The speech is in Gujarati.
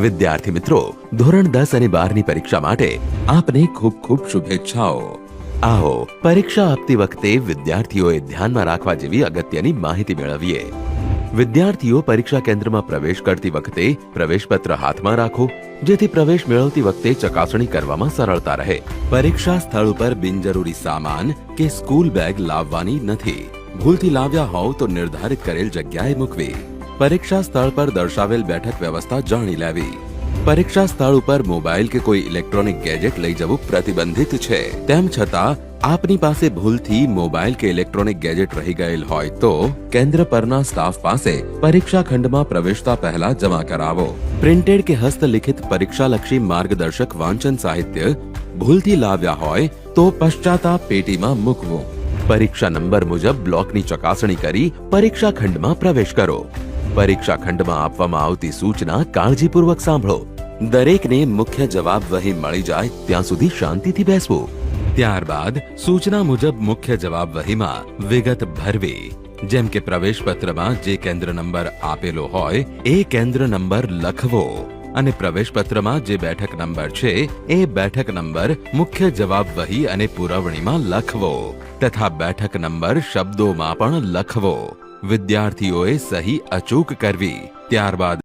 વિદ્યાર્થી મિત્રો, ધોરણ 10 અને 12ની પરીક્ષા માટે આપને ખૂબ ખૂબ શુભેચ્છાઓ। આવો પરીક્ષા આપતી વખતે વિદ્યાર્થીઓએ ધ્યાનમાં રાખવા જેવી અગત્યની માહિતી મેળવીએ। વિદ્યાર્થીઓ પરીક્ષા કેન્દ્રમાં પ્રવેશ કરતી વખતે પ્રવેશપત્ર હાથમાં રાખો, જેથી પ્રવેશ મેળવતી વખતે ચકાસણી કરવામાં સરળતા રહે। પરીક્ષા સ્થળ ઉપર બિનજરૂરી સામાન કે સ્કૂલ બેગ લાવવાની નથી। ભૂલથી લાવ્યા હોવ તો નિર્ધારિત કરેલ જગ્યાએ મૂકવી। પરીક્ષા સ્થળ પર દર્શાવેલ બેઠક વ્યવસ્થા જાણી લેવી। પરીક્ષા સ્થળ ઉપર મોબાઈલ કે કોઈ ઇલેક્ટ્રોનિક ગેજેટ લઈ જવું પ્રતિબંધિત છે। તેમ છતાં આપની પાસે ભૂલથી મોબાઈલ કે ઇલેક્ટ્રોનિક ગેજેટ રહી ગયેલ હોય તો કેન્દ્ર પરના સ્ટાફ પાસે પરીક્ષા ખંડમાં પ્રવેશતા પહેલા જમા કરાવો। પ્રિન્ટેડ કે હસ્તલિખિત પરીક્ષાલક્ષી માર્ગદર્શક વાંચન સાહિત્ય ભૂલથી લાવ્યા હોય તો પશ્ચાતાપ પેટીમાં મૂકવું। પરીક્ષા નંબર મુજબ બ્લોકની ચકાસણી કરી પરીક્ષા ખંડમાં પ્રવેશ કરો। પરીક્ષા ખંડમાં આપવામાં આવતી સૂચના કાળજીપૂર્વક સાંભળો। દરેકને મુખ્ય જવાબ વહી મળી જાય ત્યાં સુધી શાંતિથી બેસવું। ત્યારબાદ સૂચના મુજબ મુખ્ય જવાબ વહીમાં વિગત ભરવી। જેમ કે પ્રવેશ પત્રમાં જે કેન્દ્ર નંબર આપેલો હોય એ કેન્દ્ર નંબર લખવો અને પ્રવેશ પત્રમાં જે બેઠક નંબર છે એ બેઠક નંબર મુખ્ય જવાબ વહી અને પુરવણીમાં લખવો તથા બેઠક નંબર શબ્દોમાં પણ લખવો। વિદ્યાર્થીઓએ સહી અચૂક કરવી। ત્યારબાદ